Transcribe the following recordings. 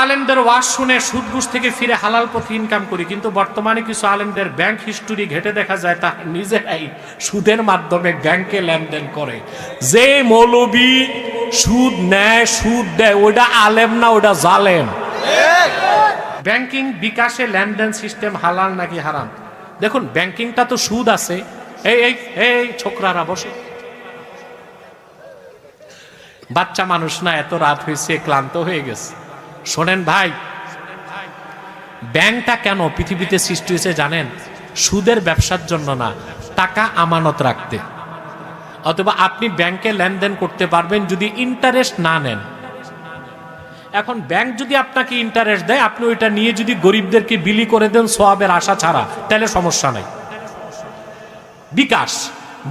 আলেমদের ওয়াজ শুনে সুদ ঘুষ থেকে ফিরে হালাল পথে ইনকাম করি, কিন্তু বর্তমানে কিছু আলেমদের ব্যাংক হিস্টোরি ঘেটে দেখা যায় তা নিজেরাই সুদের মাধ্যমে ব্যাংকে লেনদেন করে। যে মৌলবি সুদ নেয় সুদ দেয় ওইটা আলেম না, ওইটা জালেম। ব্যাংকিং বিকাশে লেনদেন সিস্টেম হালাল নাকি হারাম? দেখুন ব্যাংকিংটা তো সুদ আছে। এই এই এই ছোকরারা বসে, বাচ্চা মানুষ না, এত রাত হয়েছে, ক্লান্ত হয়ে গেছে। শোনেন ভাই, ব্যাংকটা কেন পৃথিবীতে সৃষ্টি হয়েছে জানেন? সুদের ব্যবসার জন্য না, টাকা আমানত রাখতে। অথবা আপনি ব্যাংকে লেনদেন করতে পারবেন যদি ইন্টারেস্ট না নেন। এখন ব্যাংক যদি আপনাকে ইন্টারেস্ট দেয়, আপনি ওইটা নিয়ে যদি গরিবদেরকে বিলি করে দেন সওয়াবের আশা ছাড়া, তাহলে সমস্যা নাই। বিকাশ,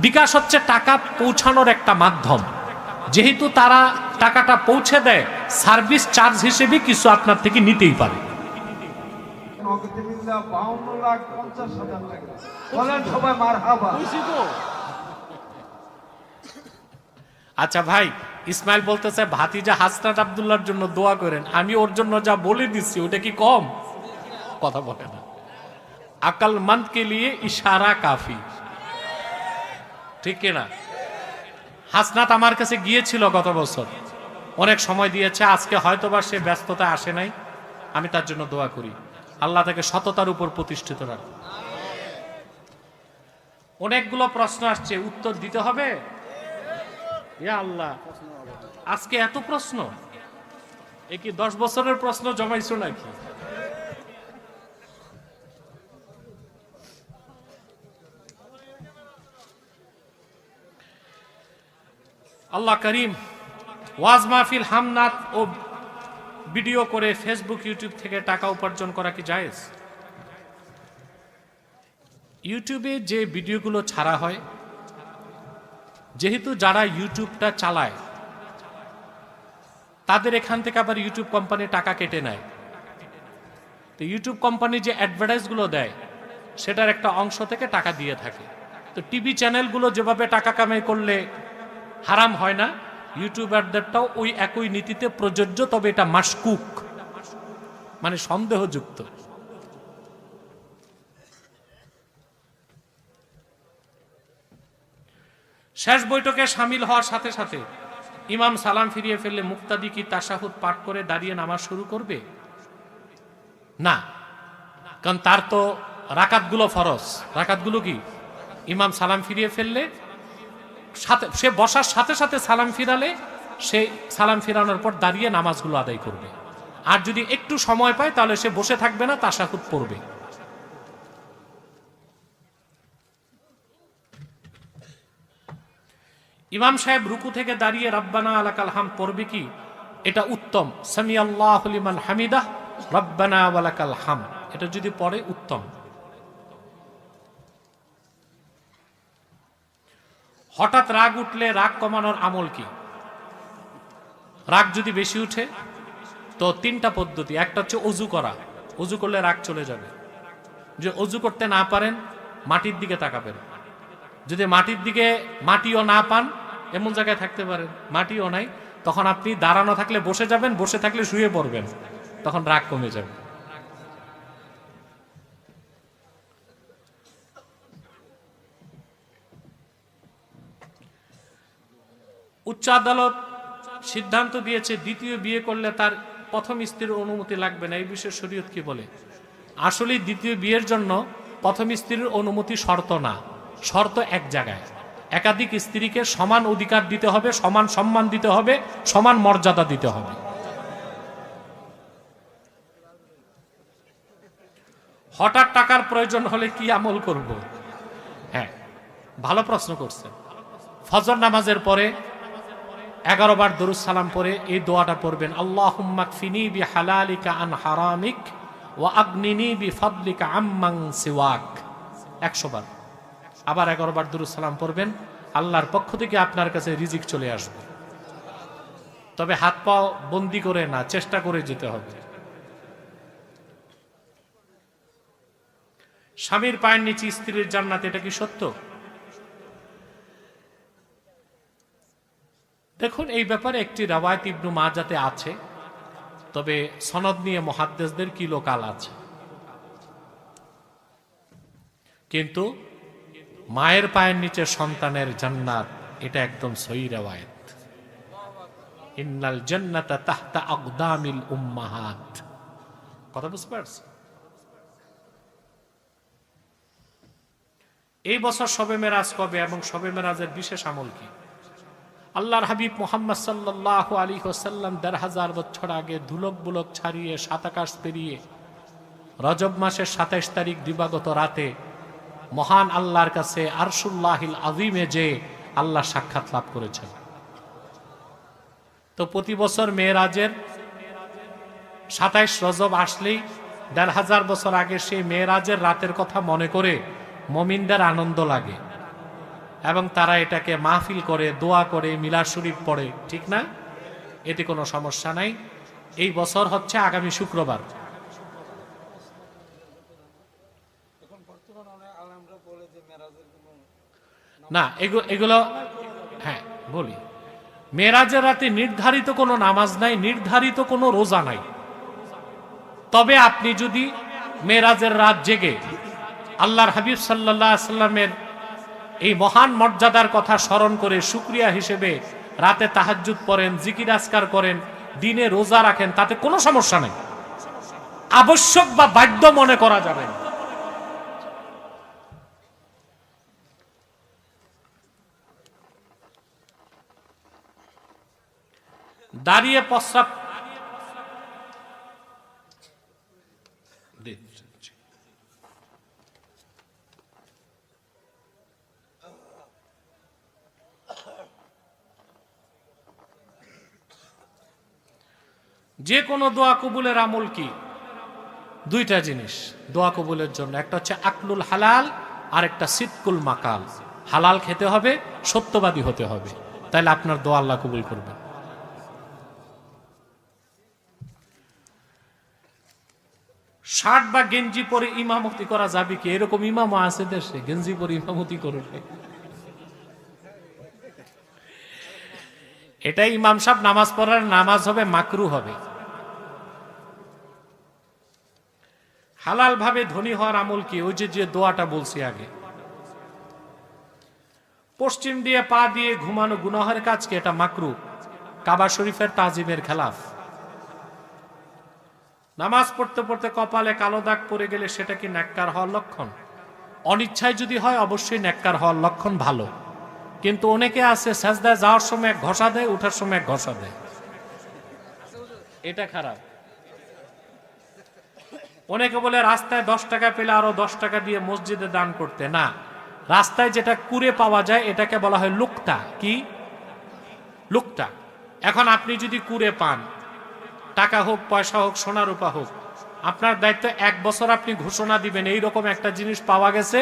বিকাশ হচ্ছে টাকা পৌঁছানোর একটা মাধ্যম। যেহেতু তারা টাকাটা পৌঁছে দেয়, সার্ভিস চার্জ হিসেবে কিছু আপনার থেকে নিতেই পারে। আচ্ছা ভাই, ইসমাইল বলতেছে ভাতিজা হাসনাত আব্দুল্লাহর জন্য দোয়া করেন। আমি ওর জন্য যা বলে দিচ্ছি ওটা কি কম? কথা বলে না। আকলমন্দ কে লিয়ে ইশারা কাফি, ঠিক কিনা? হাসনাত আমার কাছে গিয়েছিল গত বছর, অনেক সময় দিয়েছে। আজকে হয়তোবা সে ব্যস্ততা আসে নাই, আমি তার জন্য দোয়া করি আল্লাহ তাকে সততার উপর প্রতিষ্ঠিত রাখ। অনেকগুলো প্রশ্ন আসছে, উত্তর দিতে হবে। ইয়া আল্লাহ, আজকে এত প্রশ্ন, এ কি 10 বছরের প্রশ্ন জমাইছো নাকি? আল্লাহ করিম। ওয়াজ মাহফিল হামনাত ও ভিডিও করে ফেসবুক ইউটিউব থেকে টাকা উপার্জন করা কি জায়েজ? ইউটিউবে যে ভিডিওগুলো ছাড়া হয়, যেহেতু যারা ইউটিউবটা চালায় তাদের এখান থেকে আবার ইউটিউব কোম্পানি টাকা কেটে নেয়। তো ইউটিউব কোম্পানি যে অ্যাডভার্টাইজগুলো দেয় সেটার একটা অংশ থেকে টাকা দিয়ে থাকে। তো টিভি চ্যানেলগুলো যেভাবে টাকা কামাই করলে হারাম হয় না, ইউটিউবারদেরটাও ওই একই নীতিতে প্রযোজ্য, তবে এটা মাশকুক, মানে সন্দেহযুক্ত। শেষ বৈঠকে সামিল হওয়ার সাথে সাথে ইমাম সালাম ফিরিয়ে ফেললে মুক্তাদি কি তাশাহুদ পাঠ করে দাঁড়িয়ে নামাজ শুরু করবে? না, কারণ তার তো রাকাতগুলো ফরজ। রাকাতগুলো কি? ইমাম সালাম ফিরিয়ে ফেললে সাথে সে বসার সাথে সাথে সালাম ফিরালে সে সালাম ফিরানোর পর দাঁড়িয়ে নামাজগুলো আদায় করবে। আর যদি একটু সময় পায় তাহলে সে বসে থাকবে না, তাশাহুদ পড়বে। ইমাম সাহেব রুকু থেকে দাঁড়িয়ে রব্বানা আলাকাল হামদ পড়বে কি? এটা উত্তম। সামি আল্লাহু লিমান হামিদাহ রব্বানা ওয়ালাকাল হামদ, এটা যদি পড়ে উত্তম। হঠাৎ রাগ উঠলে রাগ কমানোর আমল কি? রাগ যদি বেশি উঠে তো 3টা পদ্ধতি। একটা হচ্ছে অজু করা, অজু করলে রাগ চলে যাবে। যে অজু করতে না পারেন মাটির দিকে তাকাবেন। যদি মাটিও না পান, এমন জায়গায় থাকতে পারেন মাটিও নাই, তখন আপনি দাঁড়ানো থাকলে বসে যাবেন, বসে থাকলে শুয়ে পড়বেন, তখন রাগ কমে যাবে। উচ্চ আদালত সিদ্ধান্ত দিয়েছে দ্বিতীয় বিয়ে করলে তার প্রথম স্ত্রীর অনুমতি লাগবে না। এই বিষয়ে শরীয়ত কি বলে? আসলে দ্বিতীয় বিয়ের জন্য প্রথম স্ত্রীর অনুমতি শর্ত না, শর্ত এক জায়গায়। একাধিক স্ত্রীকে সমান অধিকার দিতে হবে, সমান সম্মান দিতে হবে, সমান মর্যাদা দিতে হবে। হঠাৎ টাকার প্রয়োজন হলে কি আমল করব? হ্যাঁ, ভালো প্রশ্ন করছেন। ফজর নামাজের পরে 11 বার দরুদ সালাম পরে এই দোয়াটা পড়বেন, আল্লাহুম্মা কফিনি বিহালালিকা আন হারামিক ওয়া আগনিনি বিফাদলিকা আম্মান সিওয়াক, 100 বার। আবার 11 বার দরুদ সালাম পড়বেন, আল্লাহর পক্ষ থেকে আপনার কাছে রিজিক চলে আসবে। তবে হাত পা বন্দি করে না, চেষ্টা করে যেতে হবে। স্বামীর পায়ের নিচে স্ত্রীর জান্নাত, এটা কি সত্য? দেখুন, এই ব্যাপারে একটি রাওয়ায়াত ইবনু মাজাতে আছে। তবে সনদ নিয়ে মুহাদ্দিসদের কি লোকাল আছে। কিন্তু মায়ের পায়ের নিচে সন্তানের জান্নাত, এটা একদম সহিহ riwayat। ইন্নাল জান্নাতা তাহতা আকদামিল উম্মাহাত। কথা বুঝতে পারছেন? এই বছর শবে মেরাজ কবে এবং শবে মেরাজের বিশেষ আমল কি? আল্লাহর হাবিব মুহাম্মদ সাল্লাল্লাহু আলাইহি ওয়াসাল্লাম ১৫০০ বছর আগে ধুলক বুলক ছাড়িয়ে সাত আকাশ পেরিয়ে রজব মাসের ২৭ তারিখ দিবাগত রাতে মহান আল্লাহর কাছে আরশুল্লাহিল আযীমে যে আল্লাহ সাক্ষাৎ লাভ করেছেন। তো প্রতি বছর মেরাজের ২৭ রজব আসলেই ১৫০০ বছর আগে সেই মেরাজের রাতের কথা মনে করে মুমিনদের আনন্দ লাগে এবং তারা এটাকে মাহফিল করে, দোয়া করে, মিলাদ শরীফ পড়ে, ঠিক না? এতে কোনো সমস্যা নাই। এই বছর হচ্ছে আগামী শুক্রবার। না, এগুলো হ্যাঁ বলি, মেরাজের রাতে নির্ধারিত কোনো নামাজ নাই, নির্ধারিত কোনো রোজা নাই। তবে আপনি যদি মেরাজের রাত জেগে আল্লাহর হাবিব সাল্লাল্লাহু আলাইহি সাল্লামের এই মহান মর্যাদার কথা স্মরণ করে শুকরিয়া হিসেবে রাতে তাহাজ্জুদ পড়েন, জিকির আজকার করেন, দিনে রোজা রাখেন, তাতে কোনো সমস্যা নেই। আবশ্যক বা বাধ্য মনে করা যাবে না। দাঁড়িয়ে প্রস্রাব যে কোনো দোয়া কবুলের আমল কি? দুইটা জিনিস দোয়া কবুলের জন্য, একটা হচ্ছে আকলুল হালাল আর একটা সিদকুল মাকাল। হালাল খেতে হবে, সত্যবাদী হতে হবে, তাহলে আপনার দোয়া আল্লাহ কবুল করবেন। শার্ট বা গেঞ্জি পরে ইমামতি করা যাবে কি? এরকম ইমামও আছে দেশে, গেঞ্জি পরে ইমামতি করবে। এটাই ইমাম সাহেব নামাজ পড়ার নামাজ হবে, মাকরু হবে। হালাল ভাবে ধনী হওয়ার আমল কি? ওই যে দোয়াটা বলছি আগে। পশ্চিম দিয়ে পা দিয়ে ঘুমানো গুনাহের কাজ কি? এটা মাকরু, কাবা শরীফের তাজিমের খেলাফ। নামাজ পড়তে পড়তে কপালে কালো দাগ পড়ে গেলে সেটা কি নেককার হওয়ার লক্ষণ? অনিচ্ছায় যদি হয় অবশ্যই নেককার হওয়ার লক্ষণ, ভালো। কিন্তু অনেকে আছে সাজদায় যাওয়ার সময় এক ঘষা দেয়, উঠার সময় এক ঘষা দেয়, এটা খারাপ। অনেকে বলে রাস্তায় 10 টাকা পেলে আরো 10 টাকা দিয়ে মসজিদে দান করতে। না, রাস্তায় যেটা কুড়ে পাওয়া যায় এটাকে বলা হয় লুকতা। কি লুকতা? এখন আপনি যদি কুড়ে পান, টাকা হোক, পয়সা হোক, সোনা রূপা হোক, আপনার দায়িত্ব 1 বছর আপনি ঘোষণা দিবেন এইরকম একটা জিনিস পাওয়া গেছে,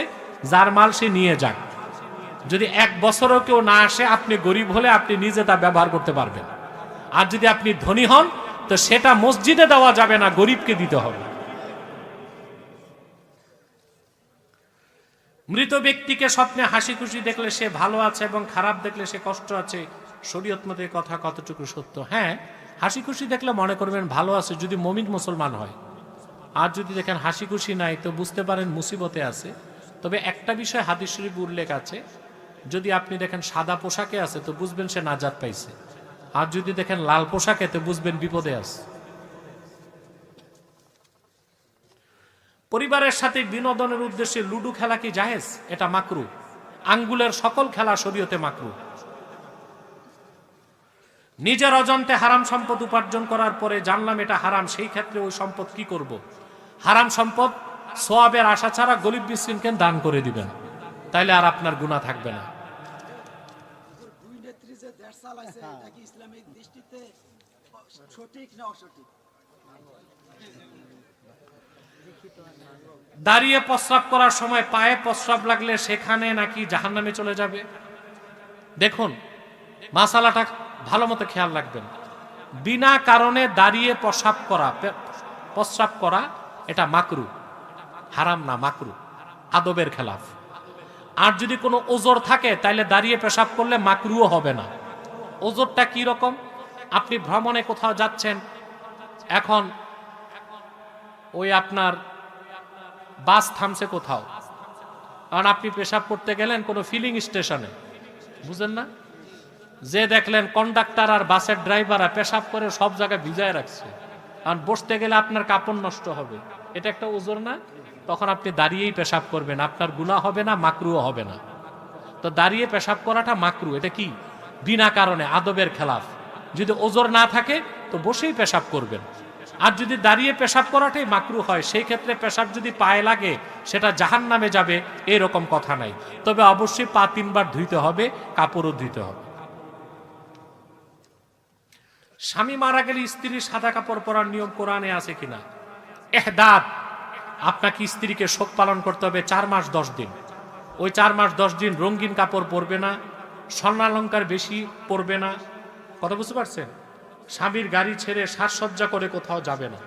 যার মাল সে নিয়ে যাক। যদি 1 বছরও কেউ না আসে, আপনি গরিব হলে আপনি নিজে তা ব্যবহার করতে পারবেন। আর যদি আপনি ধনী হন তো সেটা মসজিদে দেওয়া যাবে না, গরিবকে দিতে হবে। মৃত ব্যক্তিকে স্বপ্নে হাসি খুশি দেখলে সে ভালো আছে এবং খারাপ দেখলে সে কষ্ট আছে, শরীয়ত মতে কথা কতটুকু সত্য? হ্যাঁ, হাসি খুশি দেখলে মনে করবেন ভালো আছে, যদি মুমিন মুসলমান হয়। আর যদি দেখেন হাসি খুশি নাই, তো বুঝতে পারেন মুসিবতে আছে। তবে একটা বিষয় হাদিস শরীফে উল্লেখ আছে, যদি আপনি দেখেন সাদা পোশাকে আছে তো বুঝবেন সে নাজাত পাইছে, আর যদি দেখেন লাল পোশাকে তো বুঝবেন বিপদে আছে। পরিবারের সাথে বিনোদনের উদ্দেশ্যে লুডু খেলা কি জায়েজ? এটা মাকরু। আঙ্গুলের সকল খেলা শরীয়তে মাকরু। নিজের অজান্তে হারাম সম্পদ উপার্জন করার পরে জানলাম এটা হারাম, সেই ক্ষেত্রে ওই সম্পদ কি করব? হারাম সম্পদ সওয়াবের আশা ছাড়া গরিব মিসকিনকে দান করে দিবেন, তাইলে আর আপনার গুনাহ থাকবে না। দাঁড়িয়ে প্রস্রাব করার সময় পায়ে প্রস্রাব লাগলে সেখানে নাকি জাহান্নামে চলে যাবে? দেখুন, মাসালাটা ভালো মতো খেয়াল রাখবেন। বিনা কারণে দাঁড়িয়ে প্রস্রাব করা এটা মাকরু, হারাম না, মাকরু, আদবের খেলাফ। আর যদি কোনো ওজর থাকে তাহলে দাঁড়িয়ে পেশাব করলে মাকরুও হবে না। ওজরটা কি রকম? আপনি ভ্রমণে কোথাও যাচ্ছেন, এখন ওই আপনার বাস থামছে কোথাও, কারণ আপনি পেশাব করতে গেলেন কোনো ফিলিং স্টেশনে, বুঝেন না, যে দেখলেন কন্ডাক্টর আর বাসের ড্রাইভাররা পেশাব করে সব জায়গায় ভিজায় রাখছে, কারণ বসতে গেলে আপনার কাপড় নষ্ট হবে, এটা একটা ওজর না? তখন আপনি দাঁড়িয়েই পেশাব করবেন, আপনার গুনাহ হবে না, মাকরুও হবে না। তো দাঁড়িয়ে পেশাব করাটা মাকরু, এটা কি বিনা কারণে আদবের খেলাফ। যদি ওজর না থাকে তো বসেই পেশাব করবেন। আর যদি দাঁড়িয়ে পেশাব করাটাই মাকরু হয়, সেই ক্ষেত্রে পেশাব যদি পায়ে লাগে সেটা জাহান্নামে যাবে, এরকম কথা নাই। তবে অবশ্যই পা 3 বার ধুইতে হবে, কাপড়ও ধুইতে হবে। স্বামী মারা গেলে স্ত্রীর সাদা কাপড় পরার নিয়ম কোরআনে আছে কিনা? এহদাদ, আপনাকে স্ত্রীকে শোক পালন করতে হবে 4 মাস 10 দিন। ওই 4 মাস 10 দিন রঙিন কাপড় পরবে না, স্বর্ণালঙ্কার বেশি পরবে না, কথা বুঝতে পারছেন? স্বামীর গাড়ি ছেড়ে সাজসজ্জা করে কোথাও যাবে না।